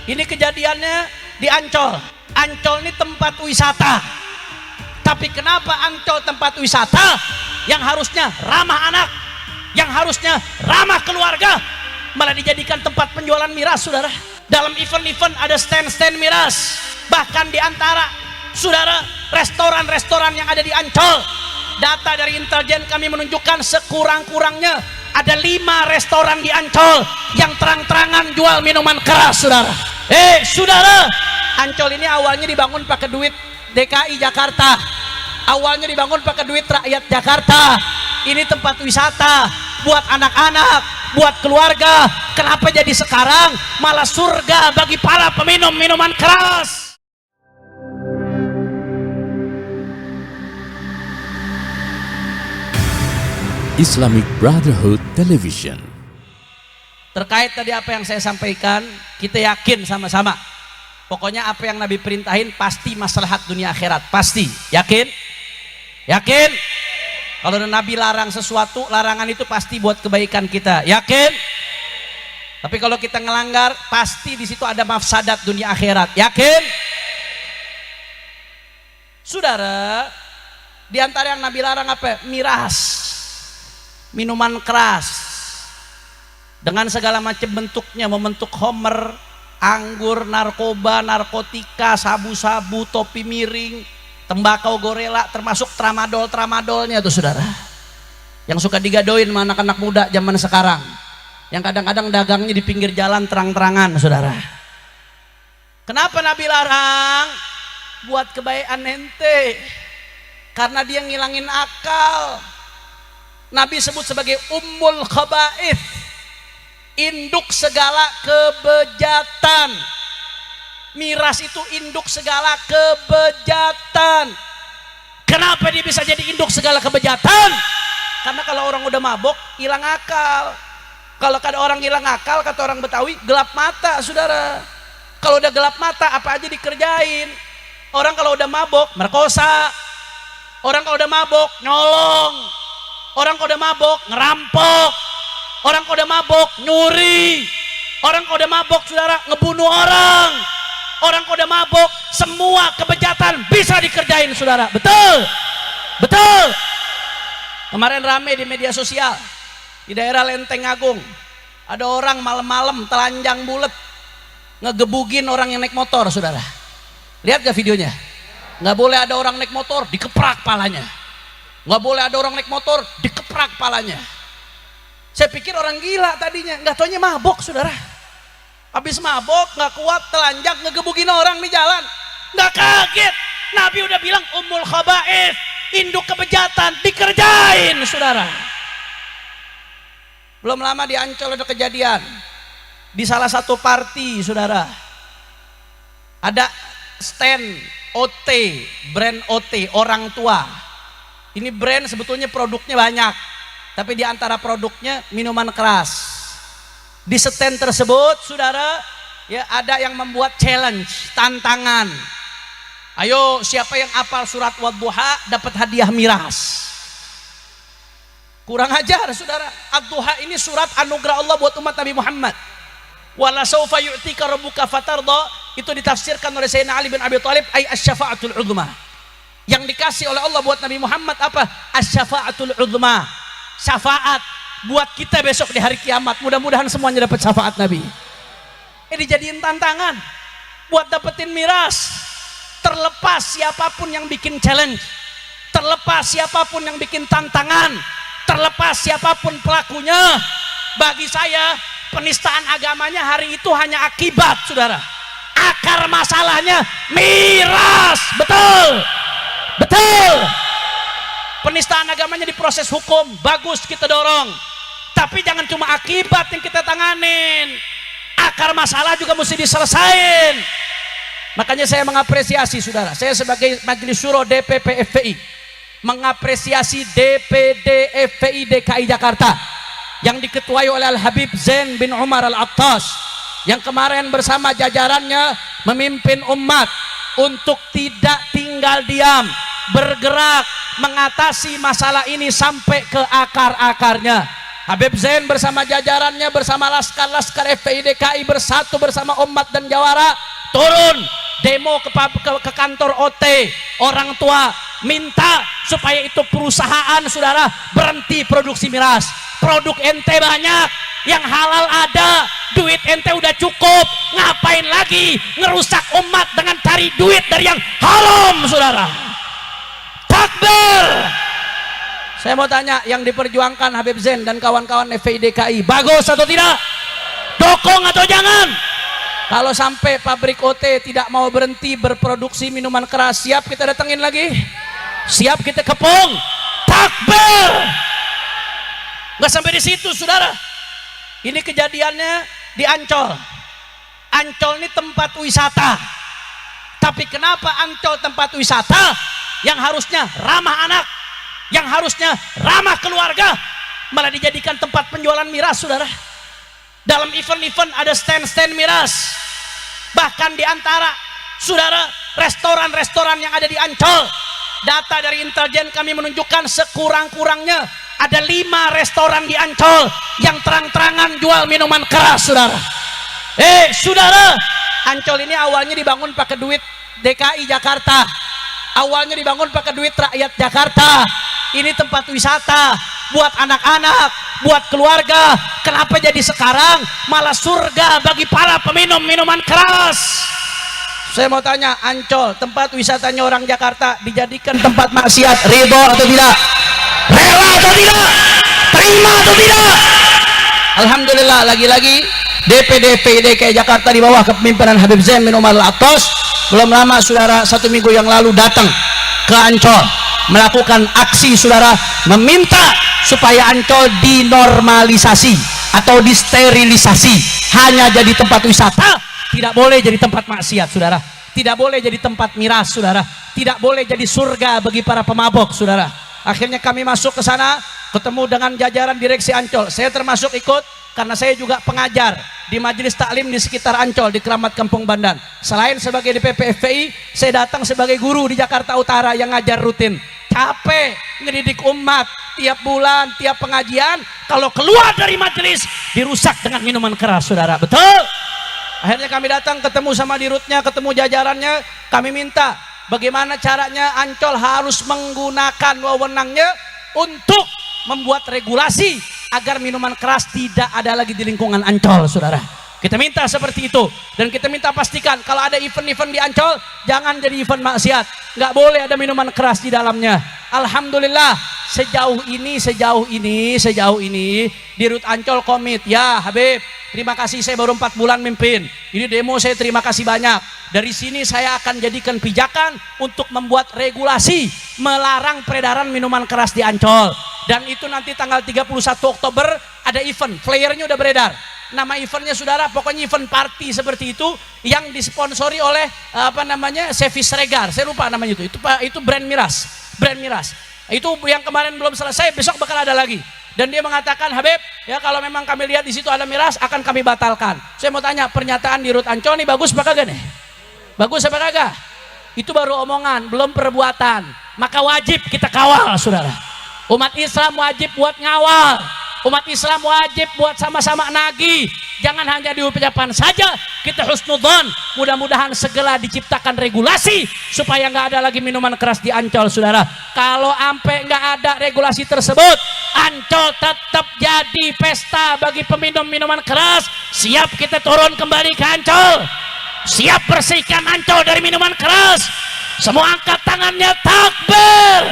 Ini kejadiannya di Ancol. Ancol ini tempat wisata. Tapi kenapa Ancol tempat wisata yang harusnya ramah anak, yang harusnya ramah keluarga, malah dijadikan tempat penjualan miras, saudara? Dalam event-event ada stand-stand miras. Bahkan di antara, saudara, restoran-restoran yang ada di Ancol, data dari intelijen kami menunjukkan sekurang-kurangnya ada 5 restoran di Ancol yang terang-terangan jual minuman keras, saudara. Saudara, Ancol ini awalnya dibangun pakai duit DKI Jakarta, awalnya dibangun pakai duit rakyat Jakarta. Ini tempat wisata buat anak-anak, buat keluarga. Kenapa jadi sekarang malah surga bagi para peminum minuman keras? Islamic Brotherhood Television. Terkait tadi apa yang saya sampaikan, kita yakin sama-sama. Pokoknya apa yang Nabi perintahin pasti maslahat dunia akhirat, pasti. Yakin? Yakin? Kalau Nabi larang sesuatu, larangan itu pasti buat kebaikan kita. Yakin? Tapi kalau kita ngelanggar, pasti di situ ada mafsadat dunia akhirat. Yakin? Saudara, di antara yang Nabi larang apa? Miras, minuman keras dengan segala macam bentuknya, membentuk homer, anggur, narkoba, narkotika, sabu-sabu, topi miring, tembakau gorela, termasuk tramadol-tramadolnya tuh, saudara, yang suka digadoin sama anak-anak muda zaman sekarang, yang kadang-kadang dagangnya di pinggir jalan terang-terangan, saudara. Kenapa Nabi larang? Buat kebaikan ente, karena dia ngilangin akal. Nabi sebut sebagai ummul khaba'ith, induk segala kebejatan. Miras itu induk segala kebejatan. Kenapa dia bisa jadi induk segala kebejatan? Karena kalau orang udah mabok, hilang akal. Kalau ada orang hilang akal, kata orang Betawi, gelap mata, saudara. Kalau udah gelap mata, apa aja dikerjain. Orang kalau udah mabok, merkosa. Orang kalau udah mabok, nyolong. Orang kalau udah mabok, ngerampok. Orang kalau udah mabok, nyuri. Orang kalau udah mabok, saudara, ngebunuh orang. Orang kalau udah mabok, semua kebejatan bisa dikerjain, saudara. Betul? Betul? Kemarin rame di media sosial, di daerah Lenteng Agung, ada orang malam-malam telanjang bulet ngegebugin orang yang naik motor, saudara. Lihat gak videonya? Nggak boleh ada orang naik motor dikeprak palanya. Nggak boleh ada orang naik motor dikeprak palanya. Saya pikir orang gila tadinya, nggak taunya mabok, saudara. Habis mabok, nggak kuat, telanjang, ngegebugin orang di jalan. Nggak kaget, Nabi udah bilang ummul khaba'ith, induk kebejatan, dikerjain, saudara. Belum lama di Ancol ada kejadian, di salah satu party, saudara, ada stand OT, brand OT, orang tua. Ini brand sebetulnya produknya banyak, tapi di antara produknya minuman keras. Di stand tersebut, saudara, ya ada yang membuat challenge, tantangan. Ayo, siapa yang hafal surat Wadduha dapat hadiah miras. Kurang ajar, saudara. Ad-Duha ini surat anugerah Allah buat umat Nabi Muhammad. Wala saufa yu'tika rabbuka fatarda, itu ditafsirkan oleh Sayyidina Ali bin Abi Thalib, ay asy-syafa'atul 'uzma. Yang dikasih oleh Allah buat Nabi Muhammad apa? Asy-syafa'atul 'uzma. Syafaat buat kita besok di hari kiamat. Mudah-mudahan semuanya dapat syafaat Nabi. Dijadiin tantangan buat dapetin miras. Terlepas siapapun yang bikin challenge, terlepas siapapun yang bikin tantangan, terlepas siapapun pelakunya, bagi saya penistaan agamanya hari itu hanya akibat, saudara. Akar masalahnya miras. Betul, betul. Penistaan agamanya diproses hukum, bagus, kita dorong. Tapi jangan cuma akibat yang kita tanganin, akar masalah juga mesti diselesain. Makanya saya mengapresiasi, saudara, saya sebagai Majelis Syuro DPP FPI mengapresiasi DPD FPI DKI Jakarta yang diketuai oleh Al-Habib Zain bin Umar Al-Attas, yang kemarin bersama jajarannya memimpin umat untuk tidak tinggal diam, bergerak mengatasi masalah ini sampai ke akar-akarnya. Habib Zain bersama jajarannya, bersama laskar-laskar FPI DKI bersatu bersama umat dan jawara, turun demo ke kantor OT. Orang tua minta supaya itu perusahaan saudara berhenti produksi miras. Produk ente banyak, yang halal ada, duit ente udah cukup, ngapain lagi ngerusak umat dengan cari duit dari yang haram saudara. Takbir. Saya mau tanya, yang diperjuangkan Habib Zain dan kawan-kawan FPI DKI bagus atau tidak? Dukung atau jangan? Kalau sampai pabrik OT tidak mau berhenti berproduksi minuman keras, siap kita datengin lagi? Siap kita kepung? Takbir. Nggak sampai di situ saudara. Ini kejadiannya di Ancol. Ancol ini tempat wisata. Tapi kenapa Ancol tempat wisata yang harusnya ramah anak, yang harusnya ramah keluarga, malah dijadikan tempat penjualan miras saudara? Dalam event-event ada stand-stand miras. Bahkan di antara saudara restoran-restoran yang ada di Ancol, data dari intelijen kami menunjukkan sekurang-kurangnya ada 5 restoran di Ancol yang terang-terangan jual minuman keras saudara. Saudara, Ancol ini awalnya dibangun pakai duit DKI Jakarta, awalnya dibangun pakai duit rakyat Jakarta. Ini tempat wisata buat anak-anak, buat keluarga. Kenapa jadi sekarang malah surga bagi para peminum minuman keras? Saya mau tanya, Ancol tempat wisatanya orang Jakarta dijadikan tempat maksiat, ridho atau tidak? Rela atau tidak? Terima atau tidak? Alhamdulillah, lagi-lagi DPD DKI Jakarta di bawah kepemimpinan Habib Zain bin Umar Al-Attas belum lama saudara, 1 minggu yang lalu datang ke Ancol melakukan aksi saudara, meminta supaya Ancol dinormalisasi atau disterilisasi, hanya jadi tempat wisata, tidak boleh jadi tempat maksiat saudara, tidak boleh jadi tempat miras saudara, tidak boleh jadi surga bagi para pemabok saudara. Akhirnya kami masuk ke sana, ketemu dengan jajaran direksi Ancol. Saya termasuk ikut karena saya juga pengajar di majelis taklim di sekitar Ancol, di Keramat Kampung Bandan. Selain sebagai DPP FPI, saya datang sebagai guru di Jakarta Utara yang ngajar rutin. Capek ngedidik umat, tiap bulan, tiap pengajian, kalau keluar dari majelis dirusak dengan minuman keras saudara. Betul? Akhirnya kami datang, ketemu sama dirutnya, ketemu jajarannya. Kami minta bagaimana caranya Ancol harus menggunakan wewenangnya untuk membuat regulasi agar minuman keras tidak ada lagi di lingkungan Ancol saudara. Kita minta seperti itu, dan kita minta pastikan kalau ada event-event di Ancol jangan jadi event maksiat, nggak boleh ada minuman keras di dalamnya. Alhamdulillah sejauh ini Dirut Ancol komit. Ya Habib, terima kasih, saya baru 4 bulan mimpin ini demo, saya terima kasih banyak. Dari sini saya akan jadikan pijakan untuk membuat regulasi melarang peredaran minuman keras di Ancol. Dan itu nanti tanggal 31 Oktober ada event, flyernya udah beredar. Nama eventnya saudara, pokoknya event party seperti itu yang disponsori oleh Sevis Regar, saya lupa namanya itu brand miras, itu yang kemarin belum selesai, besok bakal ada lagi. Dan dia mengatakan, Habib ya kalau memang kami lihat di situ ada miras akan kami batalkan. Saya mau tanya, pernyataan Dirut Ancol ini bagus apa kagak nih? Bagus apa kagak? Itu baru omongan, belum perbuatan. Maka wajib kita kawal saudara. Umat Islam wajib buat ngawal. Umat Islam wajib buat sama-sama nagih. Jangan hanya di ucapan saja, kita husnudzon. Mudah-mudahan segera diciptakan regulasi supaya nggak ada lagi minuman keras di Ancol saudara. Kalau ampe nggak ada regulasi tersebut, Ancol tetap jadi pesta bagi peminum minuman keras. Siap kita turun kembali ke Ancol, siap bersihkan Ancol dari minuman keras. Semua angkat tangannya, takbir.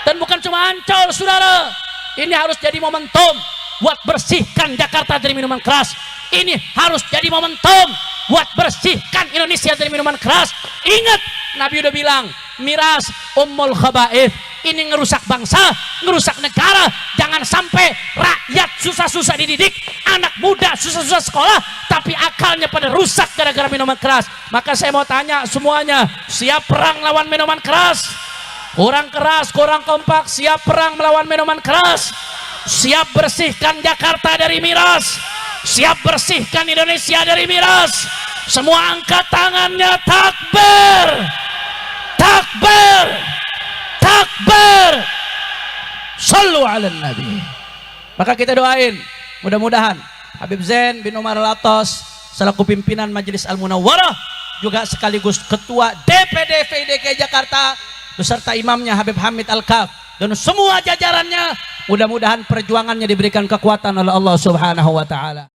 Dan bukan cuma Ancol saudara, ini harus jadi momentum buat bersihkan Jakarta dari minuman keras. Ini harus jadi momentum buat bersihkan Indonesia dari minuman keras. Ingat, Nabi udah bilang, miras ummul khaba'ith. Ini ngerusak bangsa, ngerusak negara. Jangan sampai rakyat susah-susah dididik, anak muda susah-susah sekolah, tapi akalnya pada rusak gara-gara minuman keras. Maka saya mau tanya semuanya, siap perang lawan minuman keras? Kurang keras, kurang kompak, siap perang melawan minuman keras, siap bersihkan Jakarta dari miras, siap bersihkan Indonesia dari miras. Semua angkat tangannya, takbir, takbir, takbir. Sallu ala Nabi. Maka kita doain, mudah-mudahan Habib Zain bin Umar Al-Attas selaku pimpinan Majelis Al-Munawwarah juga sekaligus ketua DPD VDK Jakarta beserta imamnya Habib Hamid Al-Kaf dan semua jajarannya, mudah-mudahan perjuangannya diberikan kekuatan oleh Allah Subhanahu wa taala.